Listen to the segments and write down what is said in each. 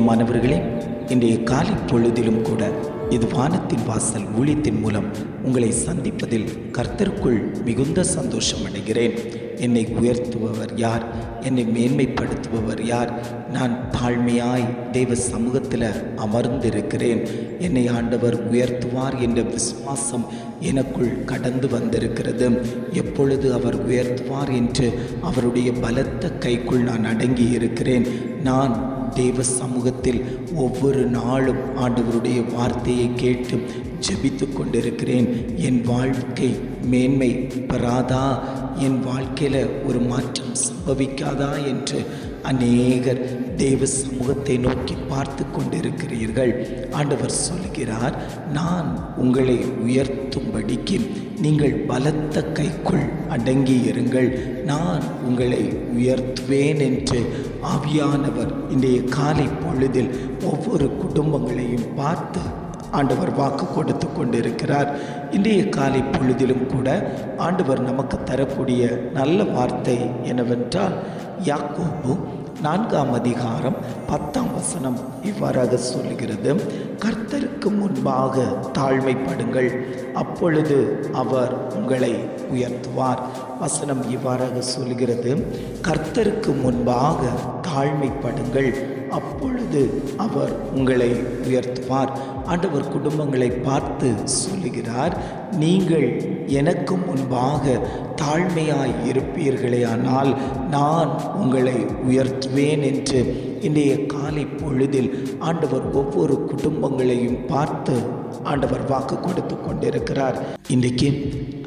பிரியமானவர்களே, இன்றைய காலை பொழுதிலும் கூட இது வானத்தின் வாசல் ஊழியத்தின் மூலம் உங்களை சந்திப்பதில் கர்த்தருக்குள் மிகுந்த சந்தோஷம் அடைகிறேன். என்னை உயர்த்துபவர் யார்? என்னை மேன்மைப்படுத்துபவர் யார்? நான் தாழ்மையாய் தேவ சமூகத்தில் அமர்ந்திருக்கிறேன். என்னை ஆண்டவர் உயர்த்துவார் என்ற விசுவாசம் எனக்குள் கடந்து வந்திருக்கிறது. எப்பொழுது அவர் உயர்த்துவார் என்று அவருடைய பலத்த கைக்குள் நான் அடங்கி இருக்கிறேன். நான் தேவ சமூகத்தில் ஒவ்வொரு நாளும் ஆண்டவருடைய வார்த்தையை கேட்டு ஜெபித்து கொண்டிருக்கிறேன். என் வாழ்க்கை மேன்மை பெறாதா? என் வாழ்க்கையில் ஒரு மாற்றம் சம்பவிக்காதா என்று அநேகர் தேவ சமூகத்தை நோக்கி பார்த்து கொண்டிருக்கிறீர்கள். ஆண்டவர் சொல்கிறார், நான் உங்களை உயர்த்தும்படிக்கு நீங்கள் பலத்த கைக்குள் அடங்கி இருங்கள், நான் உங்களை உயர்த்துவேன் என்று ஆவியானவர் இன்றைய காலை பொழுதில் ஒவ்வொரு குடும்பங்களையும் பார்த்து ஆண்டவர் வாக்கு கொடுத்து கொண்டிருக்கிறார். இன்றைய காலை பொழுதிலும் கூட ஆண்டவர் நமக்கு தரக்கூடிய நல்ல வார்த்தை என்னவென்றால், யாக்கோபு 4ஆம் அதிகாரம் 10ஆம் வசனம் இவ்வாறாக சொல்கிறது, கர்த்தருக்கு முன்பாக தாழ்மைப்படுங்கள், அப்பொழுது அவர் உங்களை உயர்த்துவார். வசனம் இவ்வாறாக சொல்கிறது, கர்த்தருக்கு முன்பாக தாழ்மைப்படுங்கள், அப்பொழுது அவர் உங்களை உயர்த்துவார். ஆண்டவர் குடும்பங்களை பார்த்து சொல்லுகிறார், நீங்கள் எனக்கு முன்பாக தாழ்மையாய் இருப்பீர்களே ஆனால் நான் உங்களை உயர்த்துவேன் என்று இன்றைய காலை பொழுதில் ஆண்டவர் ஒவ்வொரு குடும்பங்களையும் பார்த்து ஆண்டவர் வாக்கு கொடுத்து கொண்டிருக்கிறார். இன்றைக்கு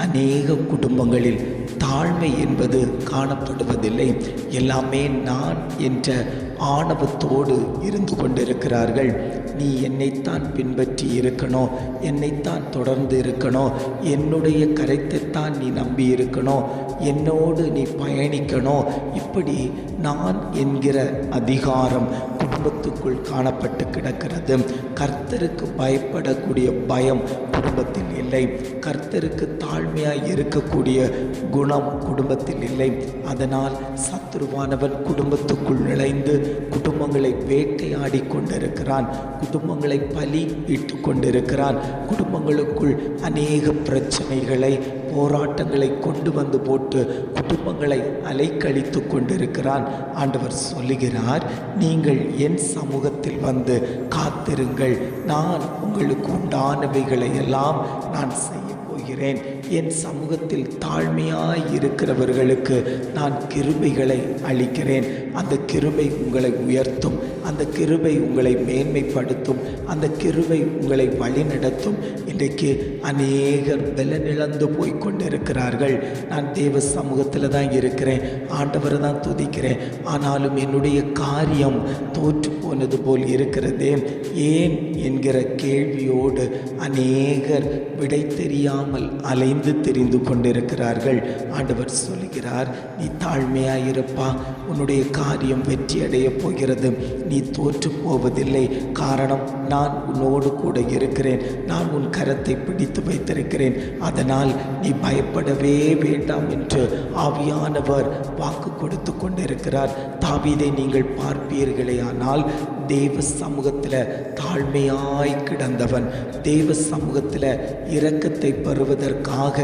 அநேக குடும்பங்களில் தாழ்மை என்பது காணப்படுவதில்லை. எல்லாமே நான் என்ற ஆணவத்தோடு இருந்து கொண்டிருக்கிறார்கள். நீ என்னைத்தான் பின்பற்றி இருக்கணும், என்னைத்தான் தொடர்ந்து இருக்கணும், என்னுடைய கருத்தைத்தான் நீ நம்பி இருக்கணும், என்னோடு நீ பயணிக்கணும். இப்படி நான் என்கிற அதிகாரம் குடும்பத்துக்குள் காணப்பட்டு கிடக்கிறது. கர்த்தருக்கு பயப்படக்கூடிய பயம் குடும்பத்தில் இல்லை. கர்த்தருக்கு தாழ்மையாய் இருக்கக்கூடிய குணம் குடும்பத்தில் இல்லை. அதனால் சத்துருவானவன் குடும்பத்துக்குள் நுழைந்து குடும்பங்களை வேட்டையாடி கொண்டிருக்கிறான், குடும்பங்களை பலி இட்டு கொண்டிருக்கிறான். குடும்பங்களுக்குள் அநேக பிரச்சனைகளை, போராட்டங்களை கொண்டு வந்து போட்டு குடும்பங்களை அலைக்கழித்து கொண்டிருக்கிறான். ஆண்டவர் சொல்லுகிறார், நீங்கள் என் சமூகத்தில் வந்து காத்திருங்கள், நான் உங்களுக்கு உண்டானவைகளை எல்லாம் நான் செய்ய போகிறேன். என் சமூகத்தில் தாழ்மையாய் இருக்கிறவர்களுக்கு நான் கிருபைகளை அளிக்கிறேன். அந்த கிருபை உங்களை உயர்த்தும், அந்த கிருபை உங்களை மேன்மைப்படுத்தும், அந்த கிருபை உங்களை வழிநடத்தும். இன்றைக்கு அநேகர் பலனிழந்து போய் கொண்டிருக்கிறார்கள். நான் தேவ சமூகத்தில் தான் இருக்கிறேன், ஆண்டவரை தான் துதிக்கிறேன், ஆனாலும் என்னுடைய காரியம் தோற்று போனது போல் இருக்கிறதே ஏன் என்கிற கேள்வியோடு அநேகர் விடை தெரியாமல் அலைந்து தெரிந்து கொண்டிருக்கிறார்கள். ஆண்டவர் சொல்கிறார், நீ தாழ்மையாயிருப்பா, உன்னுடைய காரியம் வெற்றி அடைய போகிறது, நீ தோற்று போவதில்லை. காரணம், நான் உன்னோடு கூட இருக்கிறேன், நான் உன் கரத்தை பிடித்து வைத்திருக்கிறேன், அதனால் நீ பயப்படவே வேண்டாம் என்று ஆவியானவர் வாக்கு கொடுத்து கொண்டிருக்கிறார். தாவீதை நீங்கள் பார்ப்பீர்களே ஆனால் தேவ சமூகத்தில் தாழ்மையாய் கிடந்தவன், தேவ சமூகத்தில் இரக்கத்தை பெறுவதற்காக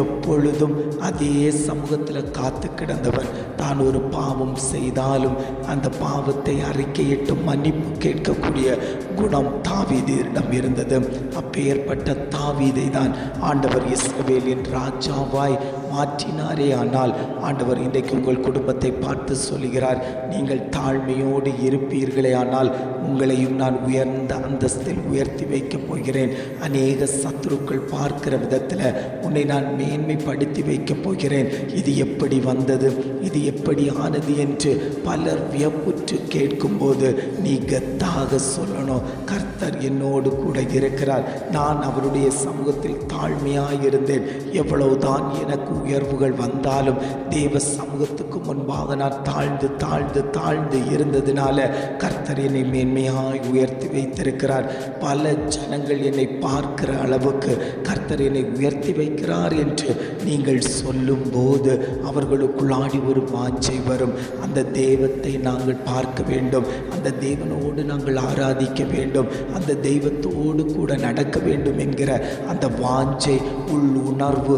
எப்பொழுதும் அதே சமூகத்தில் காத்து கிடந்தவன். தான் ஒரு பாவம் செய்தாலும் அந்த பாவத்தை அறிக்கையிட்டு மன்னிப்பு கேட்கக்கூடிய குணம் தாவீதிடம் இருந்தது. அப்பேற்பட்ட தாவீதை தான் ஆண்டவர் இஸ்ரவேலின் ராஜாவாய் மாற்றினாரே. ஆனால் ஆண்டவர் இன்றைக்கு உங்கள் குடும்பத்தை பார்த்து சொல்கிறார், நீங்கள் தாழ்மையோடு இருப்பீர்களே ஆனால் உங்களையும் நான் உயர்ந்த அந்தஸ்தில் உயர்த்தி வைக்கப் போகிறேன். அநேக சத்துருக்கள் பார்க்கிற விதத்தில் உன்னை நான் மேன்மைப்படுத்தி வைக்கப் போகிறேன். இது எப்படி வந்தது, இது எப்படி ஆனது என்று பலர் வியப்புற்று கேட்கும்போது நீ கத்தாக சொல்லணும், கர்த்தர் என்னோடு கூட இருக்கிறார், நான் அவருடைய சமூகத்தில் தாழ்மையாயிருந்தேன், எவ்வளவுதான் எனக்கு உயர்வுகள் வந்தாலும் தேவ சமூகத்துக்கு முன்பாக நான் தாழ்ந்து தாழ்ந்து தாழ்ந்து இருந்ததினால கர்த்தர் என்னை மேன்மையாய் உயர்த்தி வைத்திருக்கிறார். பல ஜனங்கள் என்னை பார்க்கிற அளவுக்கு கர்த்தர் என்னை உயர்த்தி வைக்கிறார் என்று நீங்கள் சொல்லும்போது அவர்களுக்குள்ளாடி ஒரு வாஞ்சை வரும். அந்த தெய்வத்தை நாங்கள் பார்க்க வேண்டும், அந்த தேவனோடு நாங்கள் ஆராதிக்க வேண்டும், அந்த தெய்வத்தோடு கூட நடக்க வேண்டும் என்கிற அந்த வாஞ்சை, உள் உணர்வு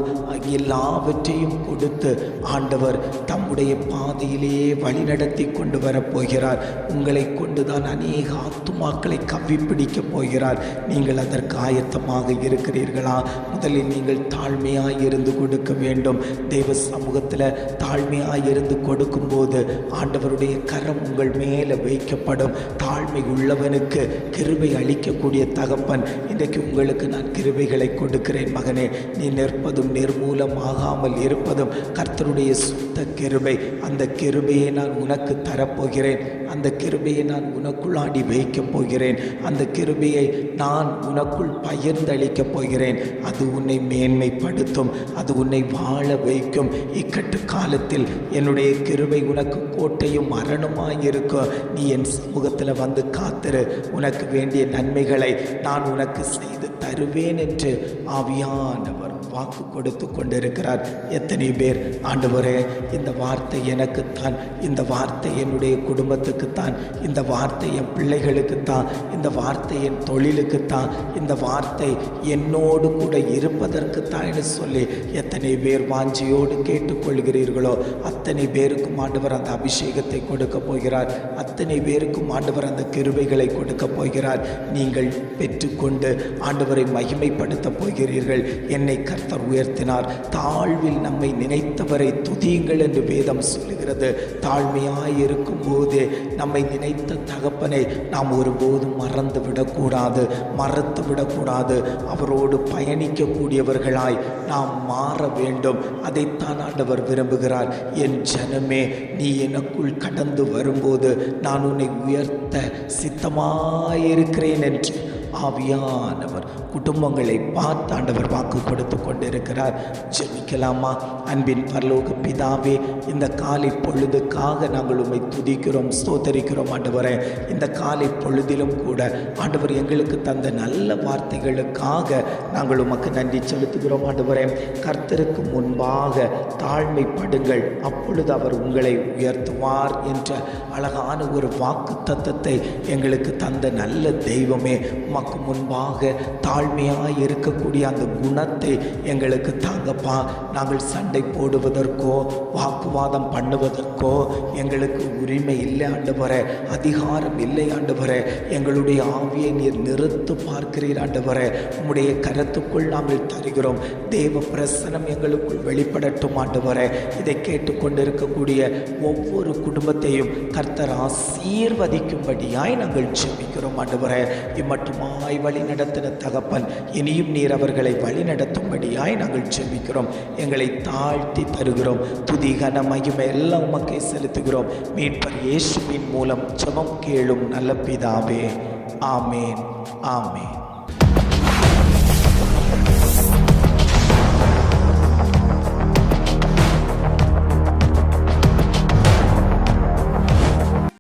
எல்லாவற்றையும் கொடுத்து ஆண்டவர் தம்முடைய பாதையிலேயே வழிநடத்தி கொண்டு வரப்போகிறார். உங்களை கொண்டுதான் அநேக ஆத்துமாக்களை கவ்விப்பிடிக்கப் போகிறார். நீங்கள் அதற்கு ஆயத்தமாக இருக்கிறீர்களா? முதலில் நீங்கள் தாழ்மையாய் இருந்து கொடுக்க வேண்டும். தேவ சமூகத்தில் தாழ்மையாய் இருந்து கொடுக்கும்போது ஆண்டவருடைய கரம் உங்கள் மேலே வைக்கப்படும். தாழ்மை உள்ளவனுக்கு கிருபை அளிக்கக்கூடிய தகப்பன் இன்றைக்கு உங்களுக்கு நான் கிருபைகளை கொடுக்கிறேன். மகனே, நீ நிற்பதும் நிர்மூலமாகாமல் இருப்பதும் கர்த்தருடைய சுத்த கிருபை. அந்த கிருபையை நான் உனக்கு தரப்போகிறேன். அந்த கிருபையை நான் உனக்குள்ளாடி வைக்கப் போகிறேன். அந்த கிருபையை நான் உனக்குள் பகிர்ந்தளிக்கப் போகிறேன். அது உன்னை மேன்மைப்படுத்தும், அது உன்னை வாழ வைக்கும். இக்கட்டு காலத்தில் என்னுடைய கிருபை உனக்கு கோட்டையும் மரணமாய் இருக்கும். நீ என் சமூகத்தில் வந்து காத்திரு, உனக்கு வேண்டிய நன்மைகளை நான் உனக்கு செய்து தருவேன் என்று ஆவியானவர் வாக்கு கொடுத்து கொண்டிருக்கிறார். எத்தனை பேர் ஆண்டவரே, இந்த வார்த்தை எனக்குத்தான், இந்த வார்த்தை என்னுடைய குடும்பத்துக்குத்தான், இந்த வார்த்தை என் பிள்ளைகளுக்குத்தான், இந்த வார்த்தை என் தொழிலுக்குத்தான், இந்த வார்த்தை என்னோடு கூட இருப்பதற்குத்தான் என்று சொல்லி எத்தனை பேர் வாஞ்சியோடு கேட்டுக்கொள்கிறீர்களோ அத்தனை பேருக்கும் ஆண்டவர் அந்த அபிஷேகத்தை கொடுக்க போகிறார். அத்தனை பேருக்கும் ஆண்டவர் அந்த கிருபைகளை கொடுக்க போகிறார். நீங்கள் பெற்றுக்கொண்டு ஆண்டவரை மகிமைப்படுத்த போகிறீர்கள். என்னை கர்த்தர் உயர்த்தினார். தாழ்வில் நம்மை நினைத்தவரை துதியுங்கள் என்று வேதம் சொல்லுகிறது. தாழ்மையாய் இருக்கும் போதே நம்மை நினைத்த தகப்பனை நாம் ஒருபோதும் மறந்து விடக்கூடாது. அவரோடு பயணிக்கக்கூடியவர்களாய் நாம் மாற வேண்டும். அதைத்தான் ஆண்டவர் விரும்புகிறார். என் ஜனமே, நீ எனக்குள் கடந்து வரும்போது நான் உன்னை உயர்த்த சித்தமாயிருக்கிறேன் என்று ஆவியானவர் குடும்பங்களை பார்த்து ஆண்டவர் வாக்கு கொடுத்து கொண்டிருக்கிறார். ஜெபிக்கலாமா? அன்பின் பரலோக பிதாவே, இந்த காலை பொழுதுக்காக நாங்கள் உம்மை துதிக்கிறோம், ஸ்தோத்தரிக்கிறோம். ஆண்டவரே, இந்த காலை பொழுதிலும் கூட ஆண்டவர் எங்களுக்கு தந்த நல்ல வார்த்தைகளுக்காக நாங்கள் உமக்கு நன்றி செலுத்துகிறோம். ஆண்டவரே, கர்த்தருக்கு முன்பாக தாழ்மைப்படுங்கள், அப்பொழுது அவர் உங்களை உயர்த்துவார் என்ற அழகான ஒரு வாக்கு தத்தத்தை எங்களுக்கு தந்த நல்ல தெய்வமே, உமக்கு முன்பாக தாழ்மையாய் இருக்கக்கூடிய அந்த குணத்தை எங்களுக்கு தாங்கப்பா. நாங்கள் சண்டை போடுவதற்கோ வாக்குவாதம் பண்ணுவதற்கோ எங்களுக்கு உரிமை இல்லை ஆண்டவரே, அதிகாரம் இல்லை ஆண்டவரே. எங்களுடைய ஆவியை நீர் நிறுத்து பார்க்கிறீர் ஆண்டவரே. உம்முடைய கரத்துக்குள் நாங்கள் தருகிறோம். தேவ பிரசனம் எங்களுக்குள் வெளிப்படட்டும் ஆண்டவரே. இதை கேட்டுக்கொண்டிருக்கக்கூடிய ஒவ்வொரு குடும்பத்தையும் கர்த்தர் ஆசீர்வதிக்கும்படியாய் நாங்கள் ஜெபிக்கிறோம் ஆண்டவரே. இம்மட்டுமாய் வழி நடத்தின தகப்பன், இனியும் நீர் அவர்களை வழி நடத்தும்படியாய் நாங்கள் ஜெபிக்கிறோம். எங்களை தாழ்த்தி தருகிறோம். துதி கன மகிமை எல்லாம் உமக்கே செலுத்துகிறோம். மீட்பர் இயேசுவின் மூலம் ஜெபம் கேளும் நல்ல பிதாவே. ஆமேன், ஆமேன்.